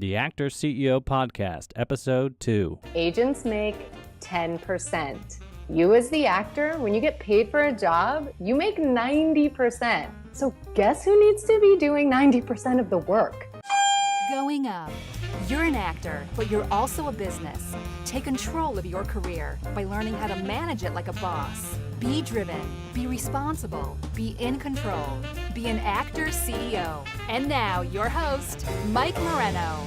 The ActorCEO Podcast, Episode 2. Agents make 10%. You as the actor, when you get paid for a job, you make 90%. So guess who needs to be doing 90% of the work? Going up. You're an actor, but you're also a business. Take control of your career by learning how to manage it like a boss. Be driven, be responsible, be in control. Be an actor CEO. And now, your host, Mike Moreno.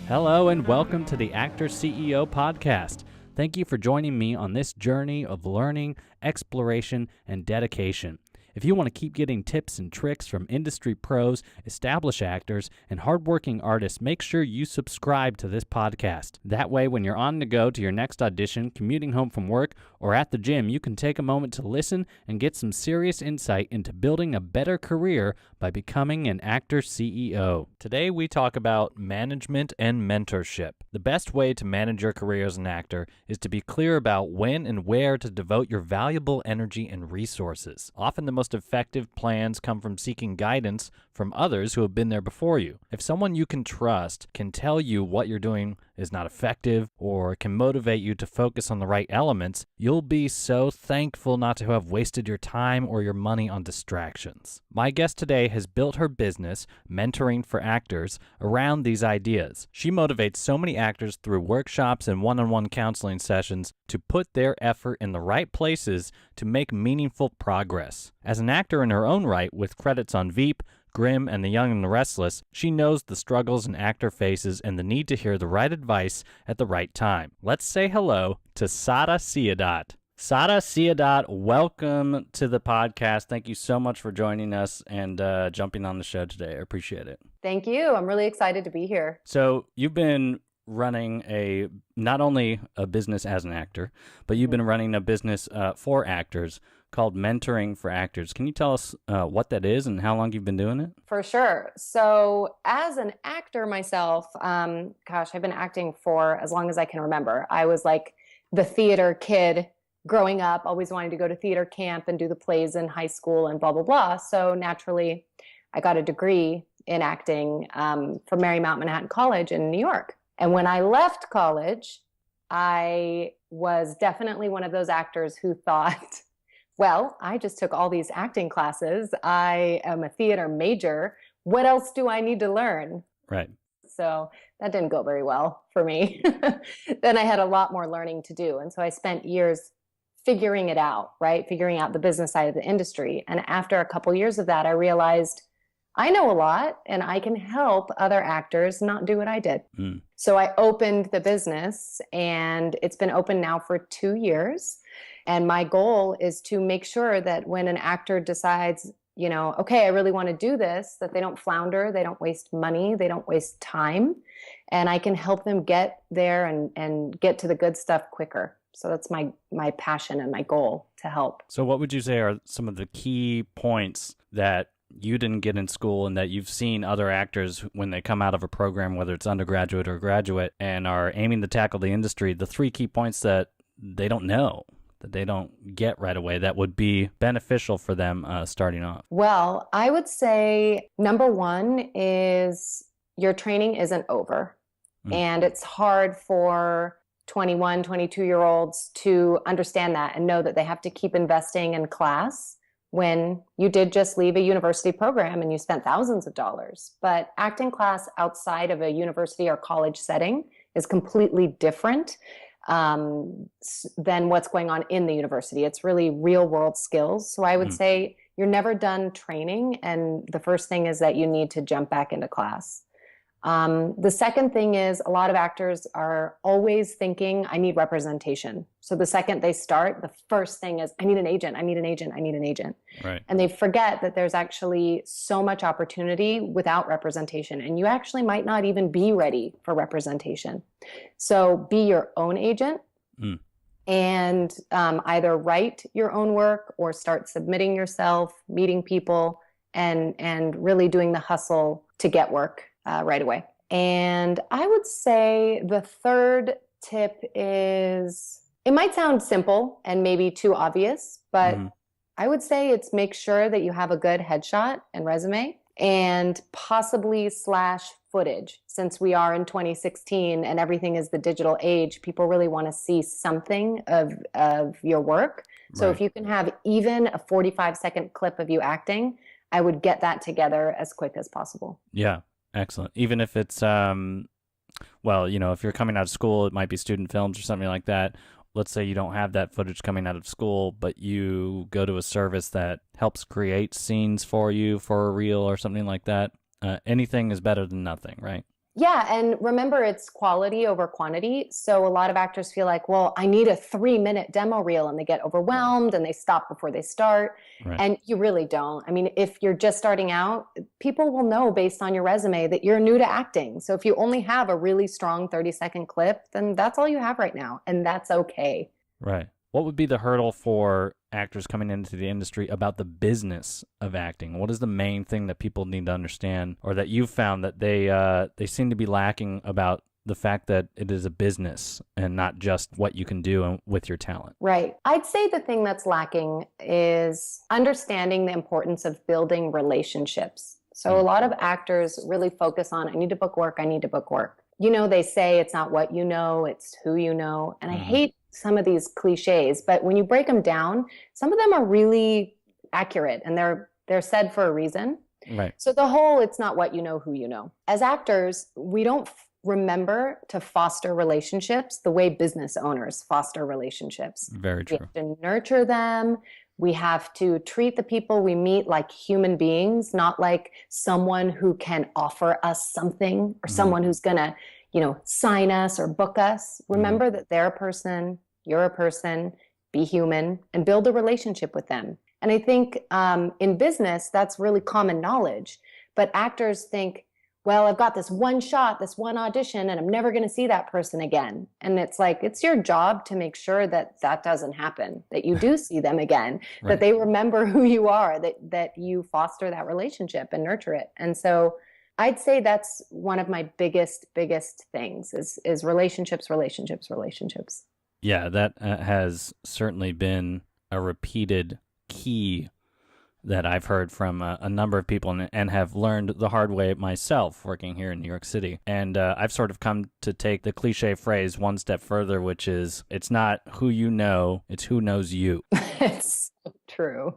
Hello and welcome to the ActorCEO Podcast. Thank you for joining me on this journey of learning, exploration, and dedication. If you want to keep getting tips and tricks from industry pros, established actors, and hardworking artists, make sure you subscribe to this podcast. That way, when you're on the go to your next audition, commuting home from work, or at the gym, you can take a moment to listen and get some serious insight into building a better career by becoming an actor CEO. Today, we talk about management and mentorship. The best way to manage your career as an actor is to be clear about when and where to devote your valuable energy and resources. Often the most effective plans come from seeking guidance from others who have been there before you. If someone you can trust can tell you what you're doing is not effective or can motivate you to focus on the right elements, you'll be so thankful not to have wasted your time or your money on distractions. My guest today has built her business, Mentoring for Actors, around these ideas. She motivates so many actors through workshops and one-on-one counseling sessions to put their effort in the right places to make meaningful progress. As an actor in her own right, with credits on Veep, Grimm, and The Young and the Restless, she knows the struggles an actor faces and the need to hear the right advice at the right time. Let's say hello to Sarah Siadat. Sarah Siadat, welcome to the podcast. Thank you so much for joining us and jumping on the show today. I appreciate it. Thank you. I'm really excited to be here. So you've been running not only a business as an actor, but you've been running a business for actors called Mentoring for Actors. Can you tell us what that is and how long you've been doing it? For sure. So as an actor myself, I've been acting for as long as I can remember. I was like the theater kid growing up, always wanting to go to theater camp and do the plays in high school and blah, blah, blah. So naturally, I got a degree in acting from Marymount Manhattan College in New York. And when I left college, I was definitely one of those actors who thought, well, I just took all these acting classes. I am a theater major. What else do I need to learn? Right. So that didn't go very well for me. Then I had a lot more learning to do. And so I spent years figuring it out, right? Figuring out the business side of the industry. And after a couple years of that, I realized I know a lot and I can help other actors not do what I did. So I opened the business and it's been open now for 2 years. And my goal is to make sure that when an actor decides, okay, I really want to do this, that they don't flounder, they don't waste money, they don't waste time, and I can help them get there and get to the good stuff quicker. So that's my passion and my goal, to help. So what would you say are some of the key points that you didn't get in school and that you've seen other actors when they come out of a program, whether it's undergraduate or graduate, and are aiming to tackle the industry, the 3 key points that they don't know, that they don't get right away, that would be beneficial for them starting off? Well, I would say number 1 is your training isn't over. And it's hard for 21, 22-year-olds to understand that and know that they have to keep investing in class when you did just leave a university program and you spent thousands of dollars. But acting class outside of a university or college setting is completely different than what's going on in the university. It's really real world skills. So I would say you're never done training. And the first thing is that you need to jump back into class. The second thing is a lot of actors are always thinking, I need representation. So the second they start, the first thing is, I need an agent, I need an agent, I need an agent. Right. And they forget that there's actually so much opportunity without representation. And you actually might not even be ready for representation. So be your own agent and either write your own work or start submitting yourself, meeting people, and really doing the hustle to get work right away. And I would say the third tip is, it might sound simple and maybe too obvious, but I would say it's make sure that you have a good headshot and resume. and possibly slash footage. Since we are in 2016 and everything is the digital age, people really want to see something of your work. So if you can have even a 45-second clip of you acting, I would get that together as quick as possible. Yeah, excellent. Even if it's, well, if you're coming out of school, it might be student films or something like that. Let's say you don't have that footage coming out of school, but you go to a service that helps create scenes for you for a reel or something like that. Anything is better than nothing, right? Yeah. And remember, it's quality over quantity. So a lot of actors feel like, well, I need a 3-minute demo reel, and they get overwhelmed and they stop before they start. Right. And you really don't. I mean, if you're just starting out, people will know based on your resume that you're new to acting. So if you only have a really strong 30-second clip, then that's all you have right now. And that's okay. Right. What would be the hurdle for actors coming into the industry about the business of acting? What is the main thing that people need to understand, or that you've found that they seem to be lacking about the fact that it is a business and not just what you can do with your talent? Right. I'd say the thing that's lacking is understanding the importance of building relationships. So a lot of actors really focus on, I need to book work, I need to book work. They say it's not what you know, it's who you know. And I hate some of these cliches, but when you break them down, some of them are really accurate, and they're said for a reason. Right. So the whole, it's not what you know, who you know. As actors, we don't remember to foster relationships the way business owners foster relationships. Very true. We have to nurture them. We have to treat the people we meet like human beings, not like someone who can offer us something, or someone who's going to, sign us or book us. Remember that they're a person, you're a person, be human, and build a relationship with them. And I think in business, that's really common knowledge. But actors think, well, I've got this one shot, this one audition, and I'm never going to see that person again. And it's like, it's your job to make sure that that doesn't happen, that you do see them again, Right. that they remember who you are, that you foster that relationship and nurture it. And so I'd say that's one of my biggest things is relationships. Yeah, that has certainly been a repeated key that I've heard from a number of people and have learned the hard way myself working here in New York City. And I've sort of come to take the cliche phrase one step further, which is, it's not who you know, it's who knows you. It's so true.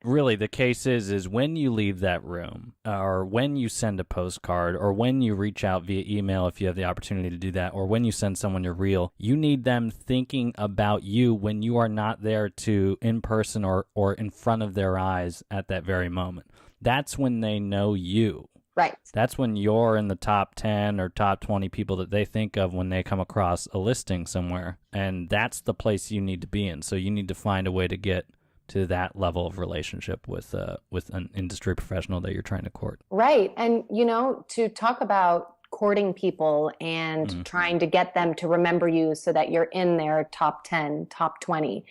Really, the case is when you leave that room, or when you send a postcard, or when you reach out via email if you have the opportunity to do that, or when you send someone your reel, you need them thinking about you when you are not there to in person or in front of their eyes at that very moment. That's when they know you. Right. That's when you're in the top 10 or top 20 people that they think of when they come across a listing somewhere. And that's the place you need to be in. So you need to find a way to get to that level of relationship with an industry professional that you're trying to court. Right. And, to talk about courting people and trying to get them to remember you so that you're in their top 10, top 20.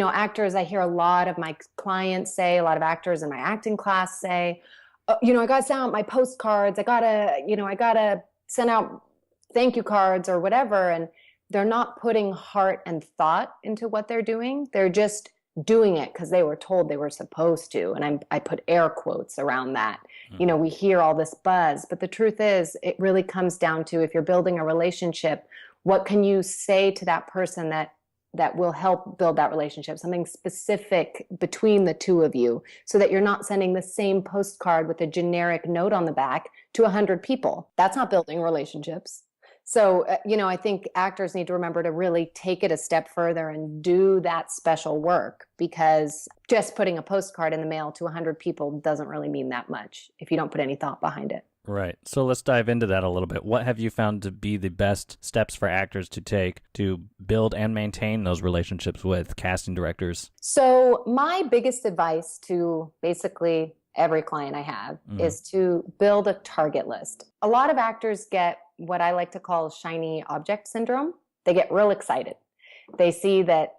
Actors, I hear a lot of my clients say, a lot of actors in my acting class say, I got to send out my postcards. I got to send out thank you cards or whatever. And they're not putting heart and thought into what they're doing. They're just doing it because they were told they were supposed to. And I put air quotes around that. We hear all this buzz, but the truth is it really comes down to, if you're building a relationship, what can you say to that person that will help build that relationship, something specific between the two of you, so that you're not sending the same postcard with a generic note on the back to 100 people. That's not building relationships. So, I think actors need to remember to really take it a step further and do that special work, because just putting a postcard in the mail to 100 people doesn't really mean that much if you don't put any thought behind it. Right. So let's dive into that a little bit. What have you found to be the best steps for actors to take to build and maintain those relationships with casting directors? So my biggest advice to basically every client I have is to build a target list. A lot of actors get what I like to call shiny object syndrome. They get real excited. They see that,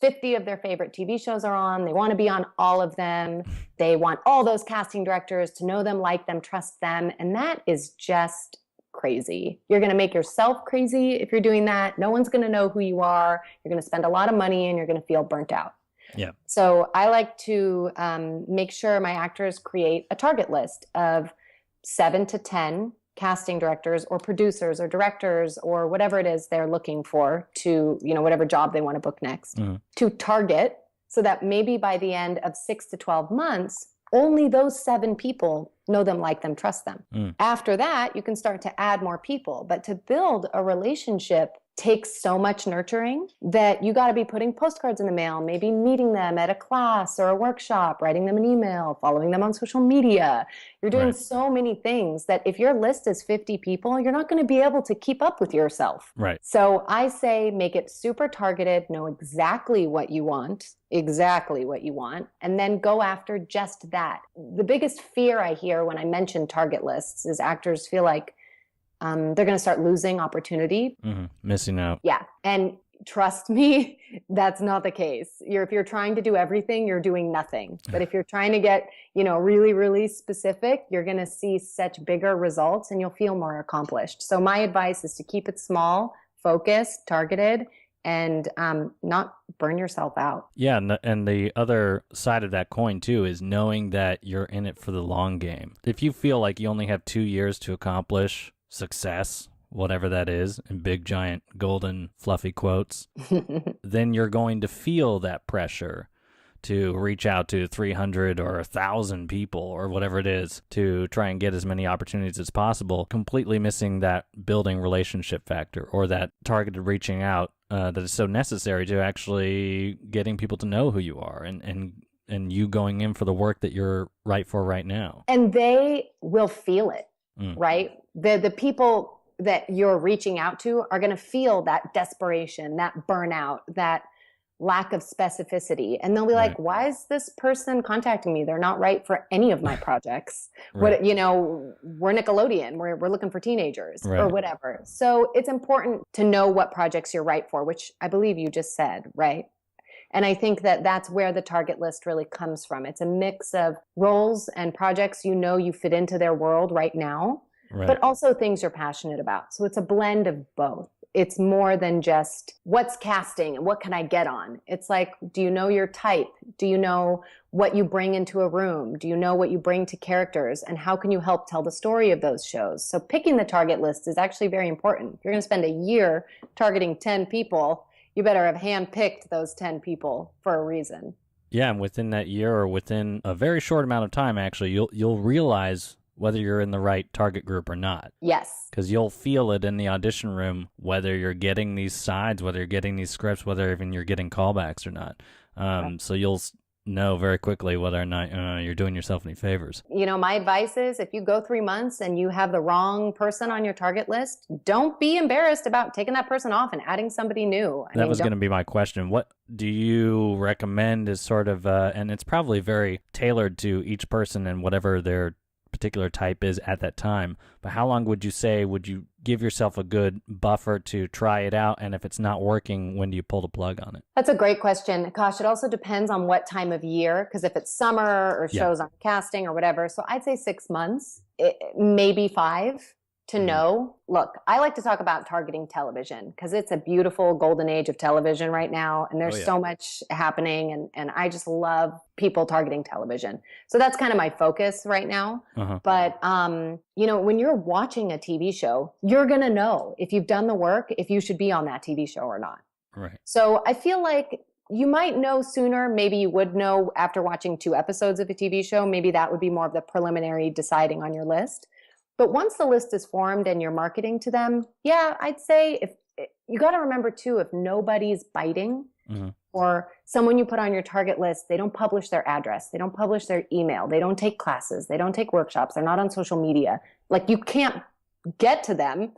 50 of their favorite TV shows are on. They want to be on all of them. They want all those casting directors to know them, like them, trust them. And that is just crazy. You're going to make yourself crazy if you're doing that. No one's going to know who you are. You're going to spend a lot of money and you're going to feel burnt out. Yeah. So I like to make sure my actors create a target list of 7 to 10 casting directors or producers or directors or whatever it is they're looking for to, whatever job they want to book next, to target, so that maybe by the end of 6 to 12 months, only those 7 people know them, like them, trust them. After that, you can start to add more people. But to build a relationship takes so much nurturing that you got to be putting postcards in the mail, maybe meeting them at a class or a workshop, writing them an email, following them on social media. You're doing so many things that if your list is 50 people, you're not going to be able to keep up with yourself. Right. So I say make it super targeted, know exactly what you want, and then go after just that. The biggest fear I hear when I mention target lists is actors feel like they're going to start losing opportunity. Missing out. Yeah. And trust me, that's not the case. If you're trying to do everything, you're doing nothing. But if you're trying to get, really, really specific, you're going to see such bigger results and you'll feel more accomplished. So my advice is to keep it small, focused, targeted, and not burn yourself out. Yeah, and the other side of that coin, too, is knowing that you're in it for the long game. If you feel like you only have 2 years to accomplish success, whatever that is, in big, giant, golden, fluffy quotes, then you're going to feel that pressure to reach out to 300 or 1,000 people or whatever it is to try and get as many opportunities as possible, completely missing that building relationship factor or that targeted reaching out that is so necessary to actually getting people to know who you are and you going in for the work that you're right for right now. And they will feel it, right? The people that you're reaching out to are going to feel that desperation, that burnout, that lack of specificity. And they'll be like, why is this person contacting me? They're not right for any of my projects. What, we're Nickelodeon, we're looking for teenagers or whatever. So it's important to know what projects you're right for, which I believe you just said, right? And I think that that's where the target list really comes from. It's a mix of roles and projects you fit into their world right now, but also things you're passionate about. So it's a blend of both. It's more than just what's casting and what can I get on. It's like, do you know your type? Do you know what you bring into a room? Do you know what you bring to characters? And how can you help tell the story of those shows? So picking the target list is actually very important. If you're going to spend a year targeting 10 people, you better have handpicked those 10 people for a reason. Yeah, and within that year or within a very short amount of time, actually, you'll realize whether you're in the right target group or not. Yes. Because you'll feel it in the audition room, whether you're getting these sides, whether you're getting these scripts, whether even you're getting callbacks or not. So you'll know very quickly whether or not you're doing yourself any favors. My advice is if you go 3 months and you have the wrong person on your target list, don't be embarrassed about taking that person off and adding somebody new. That was going to be my question. What do you recommend as sort of, and it's probably very tailored to each person and whatever their particular type is at that time, but how long would you give yourself a good buffer to try it out? And if it's not working, when do you pull the plug on it? That's a great question. Gosh, it also depends on what time of year, because if it's summer or shows on casting or whatever. So I'd say 6 months, maybe 5 to know. Look, I like to talk about targeting television because it's a beautiful golden age of television right now. And there's so much happening. And I just love people targeting television. So that's kind of my focus right now. But, when you're watching a TV show, you're going to know if you've done the work, if you should be on that TV show or not. Right. So I feel like you might know sooner. Maybe you would know after watching 2 episodes of a TV show. Maybe that would be more of the preliminary deciding on your list. But once the list is formed and you're marketing to them, I'd say if you got to remember too, if nobody's biting or someone you put on your target list, they don't publish their address, they don't publish their email, they don't take classes, they don't take workshops, they're not on social media. Like you can't get to them.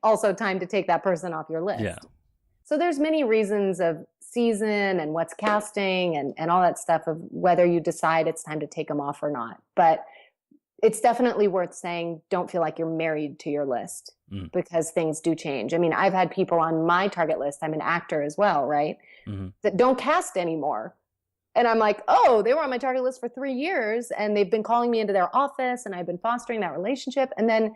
Also time to take that person off your list. Yeah. So there's many reasons of season and what's casting and all that stuff of whether you decide it's time to take them off or not. But it's definitely worth saying, don't feel like you're married to your list because things do change. I mean, I've had people on my target list, I'm an actor as well, right? That don't cast anymore. And I'm like, oh, they were on my target list for 3 years and they've been calling me into their office and I've been fostering that relationship. And then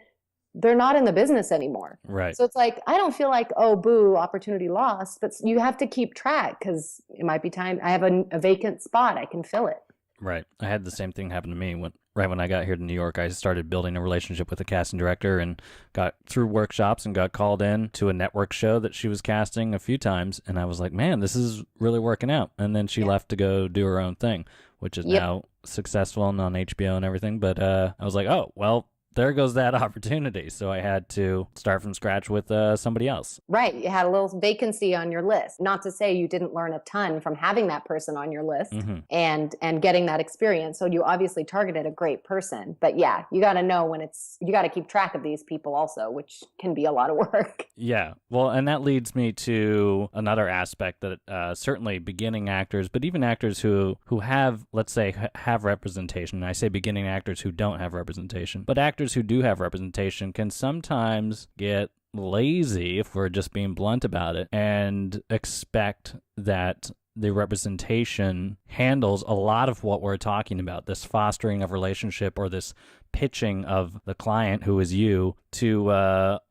they're not in the business anymore. Right. So it's like, I don't feel like, oh, boo, opportunity lost, but you have to keep track because it might be time. I have a vacant spot. I can fill it. Right. I had the same thing happen to me right when I got here to New York. I started building a relationship with a casting director and got through workshops and got called in to a network show that she was casting a few times. And I was like, man, this is really working out. And then she left to go do her own thing, which is now successful and on HBO and everything. But I was like, oh, well, there goes that opportunity. So I had to start from scratch with somebody else. Right. You had a little vacancy on your list. Not to say you didn't learn a ton from having that person on your list and getting that experience. So you obviously targeted a great person. But yeah, you got to know when you got to keep track of these people also, which can be a lot of work. Yeah. Well, and that leads me to another aspect that certainly beginning actors, but even actors who have, let's say, have representation. I say beginning actors who don't have representation, but actors who do have representation can sometimes get lazy, if we're just being blunt about it, and expect that the representation handles a lot of what we're talking about, this fostering of relationship or this pitching of the client, who is you, to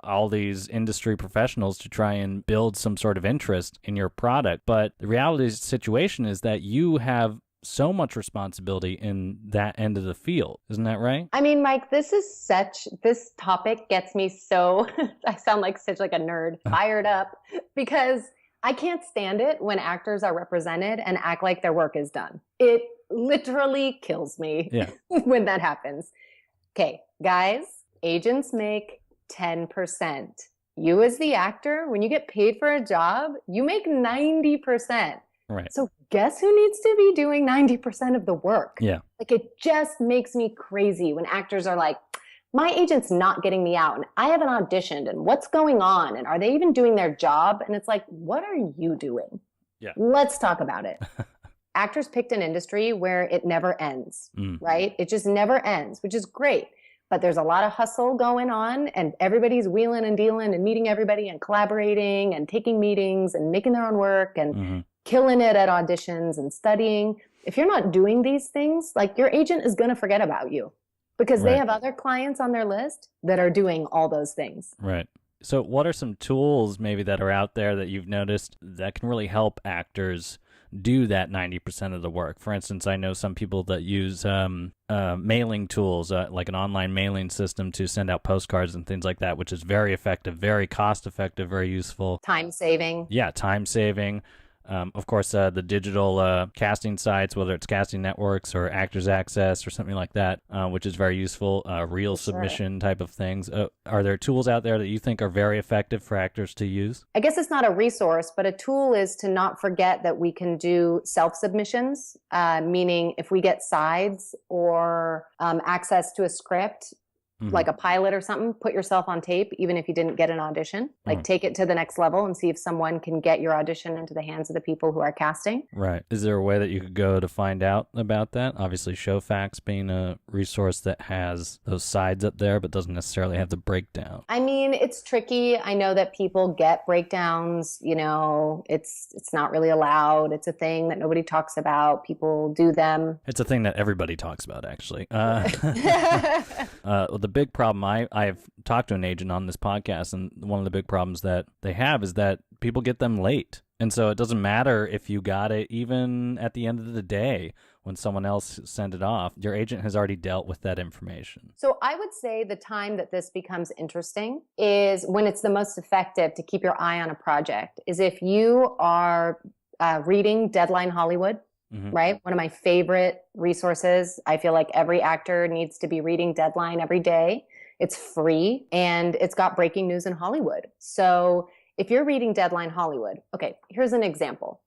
all these industry professionals to try and build some sort of interest in your product. But the reality of the situation is that you have so much responsibility in that end of the field. Isn't that right? I mean, Mike, this topic gets me so, I sound like such like a nerd, fired up, because I can't stand it when actors are represented and act like their work is done. It literally kills me when that happens. Okay, guys, agents make 10%. You as the actor, when you get paid for a job, you make 90%. Right. So guess who needs to be doing 90% of the work? Yeah. Like, it just makes me crazy when actors are like, my agent's not getting me out and I haven't auditioned and what's going on? And are they even doing their job? And it's like, what are you doing? Yeah. Let's talk about it. Actors picked an industry where it never ends, right? It just never ends, which is great. But there's a lot of hustle going on and everybody's wheeling and dealing and meeting everybody and collaborating and taking meetings and making their own work and killing it at auditions and studying. If you're not doing these things, like, your agent is going to forget about you because they have other clients on their list that are doing all those things. Right. So what are some tools maybe that are out there that you've noticed that can really help actors do that 90% of the work? For instance, I know some people that use mailing tools, like an online mailing system to send out postcards and things like that, which is very effective, very cost effective, very useful. Time saving. Yeah, time saving. Of course, the digital casting sites, whether it's Casting Networks or Actors Access or something like that, which is very useful, reel submission type of things. Are there tools out there that you think are very effective for actors to use? I guess it's not a resource, but a tool is to not forget that we can do self-submissions, meaning if we get sides or access to a script, like a pilot or something, put yourself on tape, even if you didn't get an audition. Like, take it to the next level and see if someone can get your audition into the hands of the people who are casting. Right. Is there a way that you could go to find out about that? Obviously, Showfax being a resource that has those sides up there, but doesn't necessarily have the breakdown. I mean, it's tricky. I know that people get breakdowns. You know, it's not really allowed. It's a thing that nobody talks about. People do them. It's a thing that everybody talks about, actually. The big problem, I've talked to an agent on this podcast, and one of the big problems that they have is that people get them late. And so it doesn't matter if you got it even at the end of the day when someone else sent it off. Your agent has already dealt with that information. So I would say the time that this becomes interesting is when it's the most effective to keep your eye on a project, is if you are reading Deadline Hollywood. Right? One of my favorite resources. I feel like every actor needs to be reading Deadline every day. It's free and it's got breaking news in Hollywood. So if you're reading Deadline Hollywood, okay, here's an example.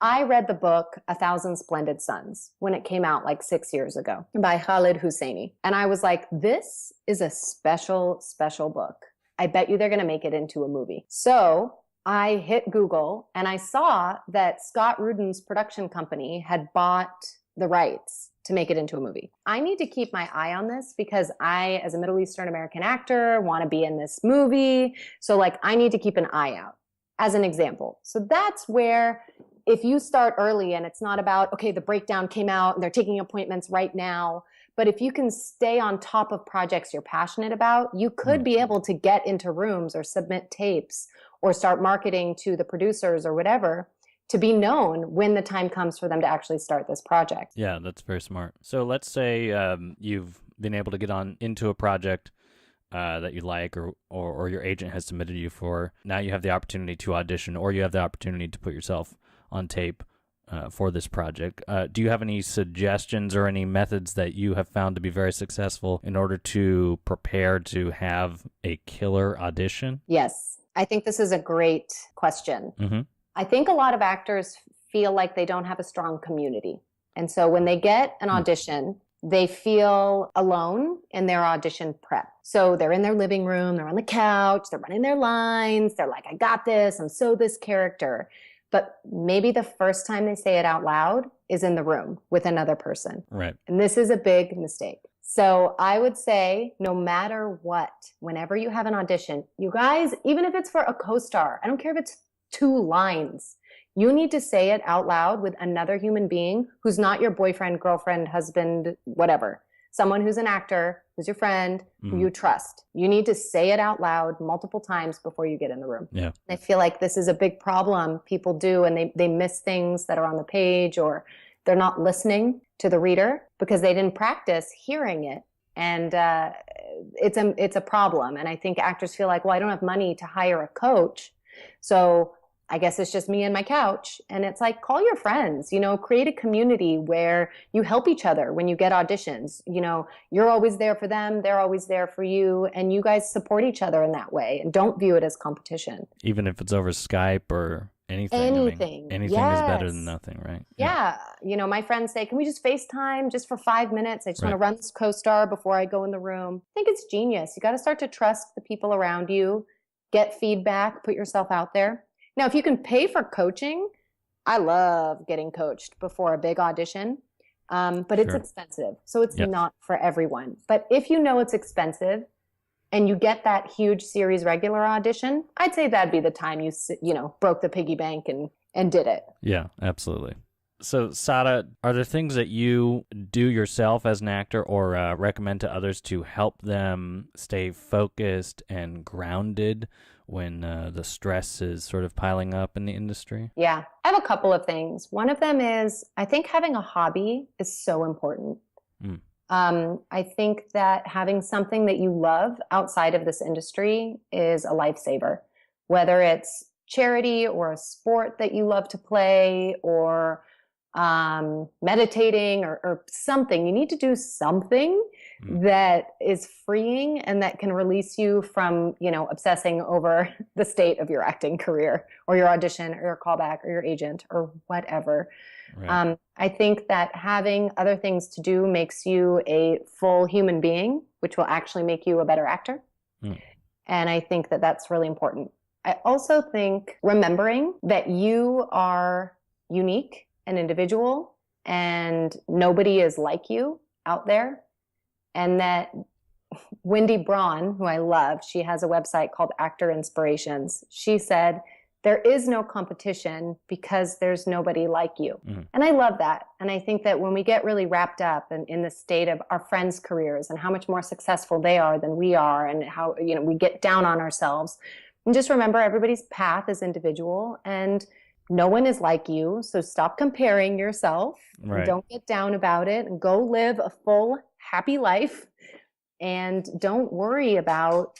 I read the book 1,000 Splendid Suns when it came out like 6 years ago by Khalid Hosseini. And I was like, this is a special, special book. I bet you they're going to make it into a movie. So I hit Google and I saw that Scott Rudin's production company had bought the rights to make it into a movie. I need to keep my eye on this because I, as a Middle Eastern American actor, want to be in this movie. So like, I need to keep an eye out, as an example. So that's where, if you start early and it's not about, okay, the breakdown came out and they're taking appointments right now, But if you can stay on top of projects you're passionate about, you could be able to get into rooms or submit tapes or start marketing to the producers or whatever to be known when the time comes for them to actually start this project. Yeah, that's very smart. So let's say you've been able to get on into a project that you like or your agent has submitted you for. Now you have the opportunity to audition, or you have the opportunity to put yourself on tape for this project. Do you have any suggestions or any methods that you have found to be very successful in order to prepare to have a killer audition? Yes, I think this is a great question. I think a lot of actors feel like they don't have a strong community. And so when they get an audition, they feel alone in their audition prep. So they're in their living room, they're on the couch, they're running their lines, they're like, I got this, I'm so this character. But maybe the first time they say it out loud is in the room with another person. Right. And this is a big mistake. So I would say no matter what, whenever you have an audition, you guys, even if it's for a co-star, I don't care if it's 2 lines, you need to say it out loud with another human being who's not your boyfriend, girlfriend, husband, whatever. Someone who's an actor, who's your friend, who you trust. You need to say it out loud multiple times before you get in the room. Yeah. I feel like this is a big problem people do, and they miss things that are on the page, or they're not listening to the reader because they didn't practice hearing it. And it's a problem. And I think actors feel like, well, I don't have money to hire a coach, so I guess it's just me and my couch. And it's like, call your friends, create a community where you help each other when you get auditions. You're always there for them, they're always there for you, and you guys support each other in that way. And don't view it as competition. Even if it's over Skype or anything. Anything is better than nothing, right? Yeah. My friends say, can we just FaceTime just for 5 minutes? I just want to run this co-star before I go in the room. I think it's genius. You got to start to trust the people around you, get feedback, put yourself out there. Now, if you can pay for coaching, I love getting coached before a big audition, but it's expensive. So it's not for everyone. But if you know it's expensive and you get that huge series regular audition, I'd say that'd be the time you broke the piggy bank and did it. Yeah, absolutely. So, Sada, are there things that you do yourself as an actor or recommend to others to help them stay focused and grounded when the stress is sort of piling up in the industry? Yeah, I have a couple of things. One of them is I think having a hobby is so important. I think that having something that you love outside of this industry is a lifesaver, whether it's charity or a sport that you love to play or meditating or something. You need to do something that is freeing and that can release you from, obsessing over the state of your acting career or your audition or your callback or your agent or whatever. Right. I think that having other things to do makes you a full human being, which will actually make you a better actor. And I think that that's really important. I also think remembering that you are unique and individual and nobody is like you out there. And that Wendy Braun, who I love, she has a website called Actor Inspirations. She said, there is no competition because there's nobody like you. And I love that. And I think that when we get really wrapped up in the state of our friends' careers and how much more successful they are than we are and how, we get down on ourselves, and just remember everybody's path is individual and no one is like you. So stop comparing yourself. Right. Don't get down about it and go live a full, happy life. And don't worry about,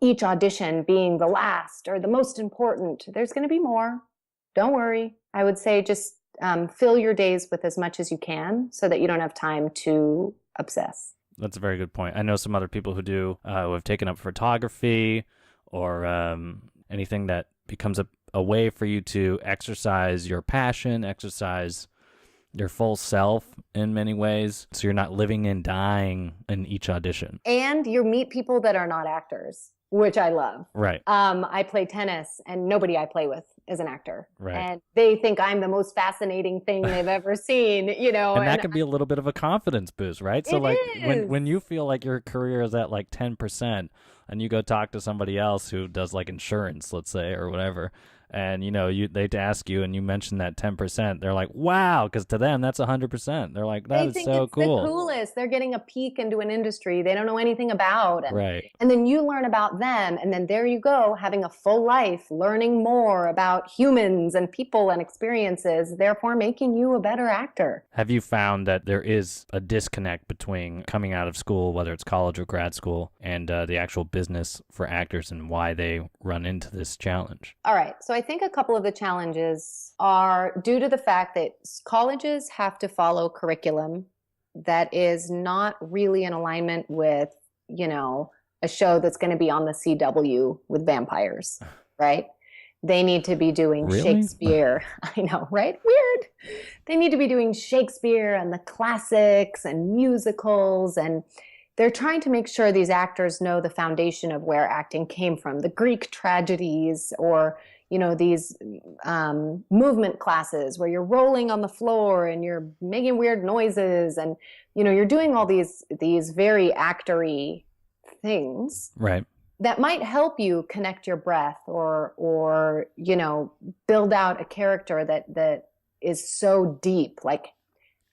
each audition being the last or the most important. There's going to be more. Don't worry. I would say just fill your days with as much as you can so that you don't have time to obsess. That's a very good point. I know some other people who have taken up photography or anything that becomes a way for you to exercise your passion, exercise your full self in many ways. So you're not living and dying in each audition. And you meet people that are not actors, which I love. Right. I play tennis and nobody I play with is an actor. Right. And they think I'm the most fascinating thing they've ever seen, And that can be a little bit of a confidence boost, right? So like when you feel like your career is at like 10% and you go talk to somebody else who does like insurance, let's say, or whatever, and they'd ask you and you mentioned that 10%, they're like, wow, because to them that's 100%. They're like, that is so cool. The coolest. They're getting a peek into an industry they don't know anything about, right. And then you learn about them, and then there you go, having a full life, learning more about humans and people and experiences, therefore making you a better actor. Have you found that there is a disconnect between coming out of school, whether it's college or grad school, and the actual business for actors, and why they run into this challenge? All right. So I think a couple of the challenges are due to the fact that colleges have to follow curriculum that is not really in alignment with, a show that's going to be on the CW with vampires, right? They need to be doing Shakespeare. I know, right? Weird. They need to be doing Shakespeare and the classics and musicals, and they're trying to make sure these actors know the foundation of where acting came from, the Greek tragedies, or, these movement classes where you're rolling on the floor and you're making weird noises, and, you're doing all these very actory things. Right. That might help you connect your breath or build out a character that is so deep. Like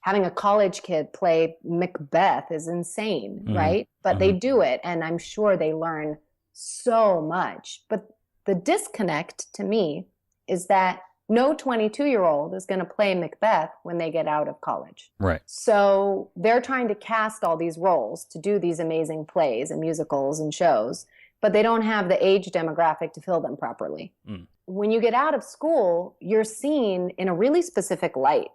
having a college kid play Macbeth is insane, right? But they do it, and I'm sure they learn so much. But the disconnect to me is that no 22-year-old is going to play Macbeth when they get out of college. Right. So they're trying to cast all these roles to do these amazing plays and musicals and shows, but they don't have the age demographic to fill them properly. When you get out of school, you're seen in a really specific light.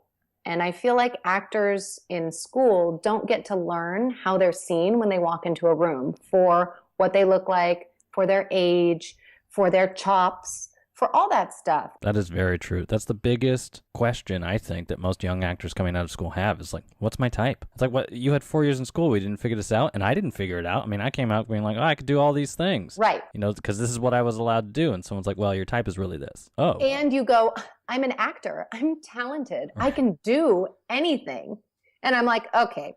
And I feel like actors in school don't get to learn how they're seen when they walk into a room, for what they look like, for their age, for their chops, for all that stuff. That is very true. That's the biggest question I think that most young actors coming out of school have, is like, what's my type? It's like, what, you had 4 years in school, we didn't figure this out, and I didn't figure it out. I mean, I came out being like, oh, I could do all these things. Right. Because this is what I was allowed to do. And someone's like, well, your type is really this. Oh. And you go, I'm an actor. I'm talented. I can do anything. And I'm like, okay,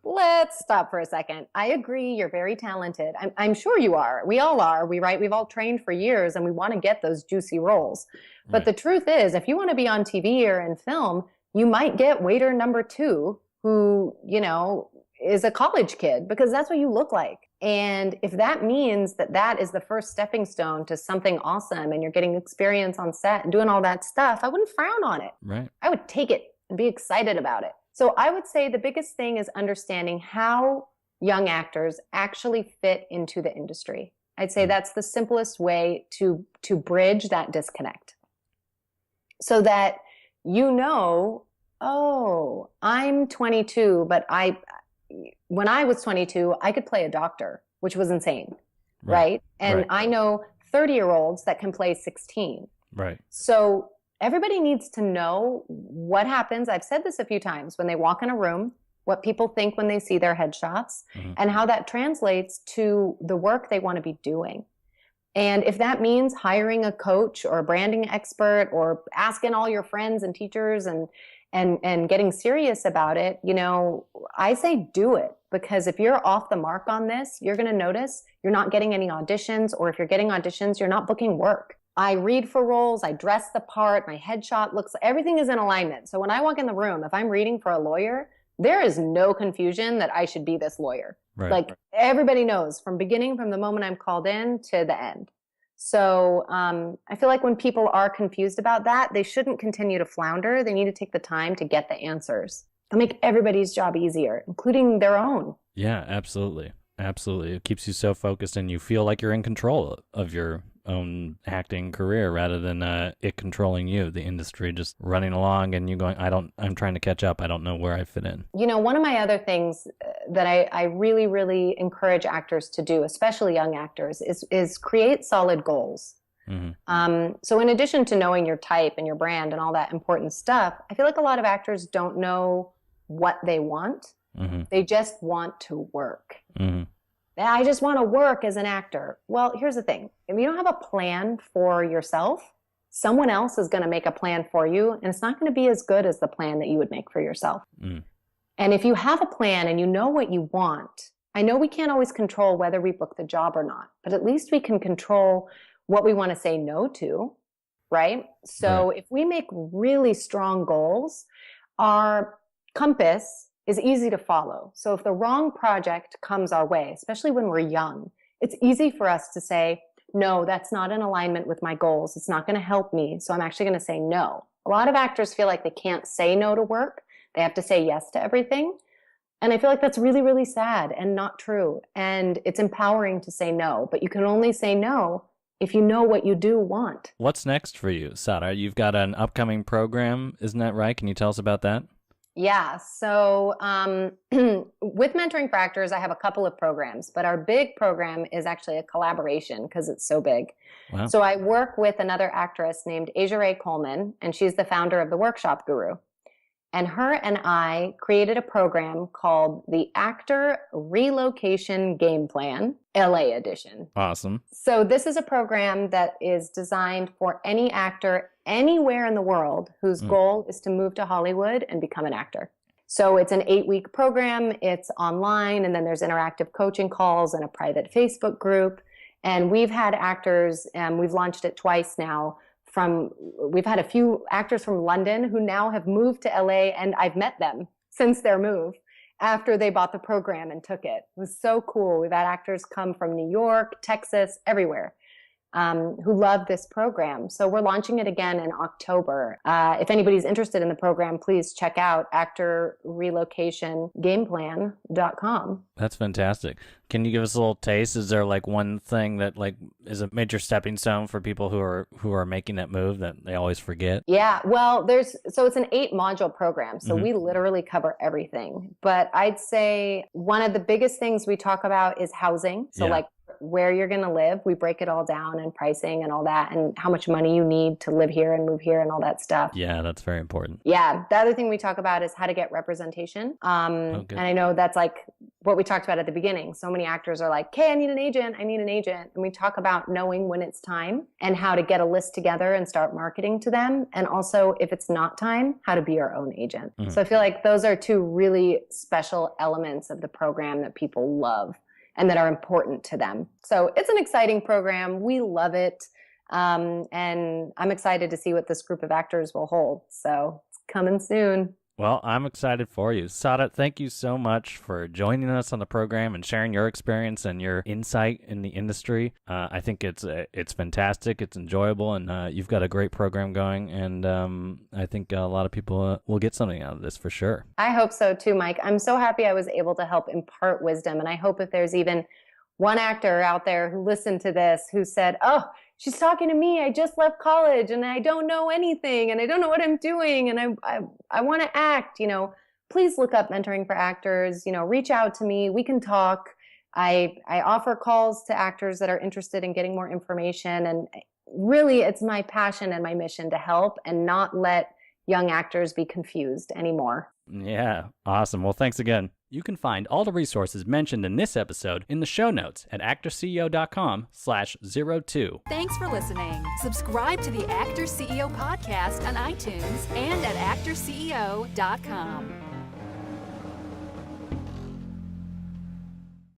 let's stop for a second. I agree. You're very talented. I'm sure you are. We all are. We've all trained for years, and we want to get those juicy roles. But the truth is, if you want to be on TV or in film, you might get waiter number 2 who, is a college kid, because that's what you look like. And if that means that is the first stepping stone to something awesome, and you're getting experience on set and doing all that stuff, I wouldn't frown on it. Right. I would take it and be excited about it. So I would say the biggest thing is understanding how young actors actually fit into the industry. I'd say that's the simplest way to bridge that disconnect, so that oh, I'm 22, but when I was 22, I could play a doctor, which was insane, right? And I know 30-year-olds that can play 16. Right. So everybody needs to know what happens. I've said this a few times, when they walk in a room, what people think when they see their headshots, and how that translates to the work they want to be doing. And if that means hiring a coach or a branding expert, or asking all your friends and teachers and getting serious about it, I say do it. Because if you're off the mark on this, you're going to notice you're not getting any auditions, or if you're getting auditions, you're not booking work. I read for roles, I dress the part, my headshot everything is in alignment. So when I walk in the room, if I'm reading for a lawyer, there is no confusion that I should be this lawyer. Right. Like everybody knows from the moment I'm called in to the end. So I feel like when people are confused about that, they shouldn't continue to flounder. They need to take the time to get the answers. It'll make everybody's job easier, including their own. Yeah, absolutely. Absolutely. It keeps you so focused, and you feel like you're in control of your own acting career, rather than it controlling you, the industry just running along and you going, I'm trying to catch up. I don't know where I fit in. One of my other things that I really, really encourage actors to do, especially young actors, is create solid goals. So in addition to knowing your type and your brand and all that important stuff, I feel like a lot of actors don't know what they want. They just want to work. I just want to work as an actor. Well, here's the thing. If you don't have a plan for yourself, someone else is going to make a plan for you, and it's not going to be as good as the plan that you would make for yourself. And if you have a plan and you know what you want, I know we can't always control whether we book the job or not, but at least we can control what we want to say no to, right? So if we make really strong goals, our compass is easy to follow. So if the wrong project comes our way, especially when we're young, it's easy for us to say, no, that's not in alignment with my goals. It's not going to help me. So I'm actually going to say no. A lot of actors feel like they can't say no to work. They have to say yes to everything. And I feel like that's really, really sad and not true. And it's empowering to say no, but you can only say no if you know what you do want. What's next for you, Sarah? You've got an upcoming program, isn't that right? Can you tell us about that? Yeah. So with Mentoring for Actors, I have a couple of programs, but our big program is actually a collaboration because it's so big. Wow. So I work with another actress named Asia Ray Coleman, and she's the founder of the Workshop Guru. And her and I created a program called the Actor Relocation Game Plan, LA Edition. Awesome. So this is a program that is designed for any actor anywhere in the world whose goal is to move to Hollywood and become an actor. So it's an 8-week program. It's online, and then there's interactive coaching calls and a private Facebook group. And we've had actors, and we've launched it twice now. We've had a few actors from London who now have moved to LA, and I've met them since their move after they bought the program and took it. It was so cool. We've had actors come from New York, Texas, everywhere, who love this program. So we're launching it again in October. If anybody's interested in the program, please check out actorrelocationgameplan.com. That's fantastic. Can you give us a little taste? Is there like one thing that like is a major stepping stone for people who are making that move that they always forget? Yeah, well, so it's an 8-module program. So we literally cover everything. But I'd say one of the biggest things we talk about is housing. So like where you're going to live, we break it all down, and pricing and all that, and how much money you need to live here and move here and all that stuff. Yeah, that's very important. Yeah. The other thing we talk about is how to get representation. And I know that's like what we talked about at the beginning. So many actors are like, okay, I need an agent. And we talk about knowing when it's time and how to get a list together and start marketing to them. And also, if it's not time, how to be your own agent. So I feel like those are 2 really special elements of the program that people love and that are important to them. So it's an exciting program. We love it. And I'm excited to see what this group of actors will hold. So it's coming soon. Well, I'm excited for you. Siadat, thank you so much for joining us on the program and sharing your experience and your insight in the industry. I think it's fantastic. It's enjoyable, and you've got a great program going, and I think a lot of people will get something out of this for sure. I hope so too, Mike. I'm so happy I was able to help impart wisdom, and I hope if there's even one actor out there who listened to this who said, oh, she's talking to me. I just left college and I don't know anything and I don't know what I'm doing and I want to act, please look up Mentoring for Actors, reach out to me. We can talk. I offer calls to actors that are interested in getting more information. And really, it's my passion and my mission to help and not let young actors be confused anymore. Yeah, awesome. Well, thanks again. You can find all the resources mentioned in this episode in the show notes at ActorCEO.com/02. Thanks for listening. Subscribe to the Actor CEO podcast on iTunes and at ActorCEO.com.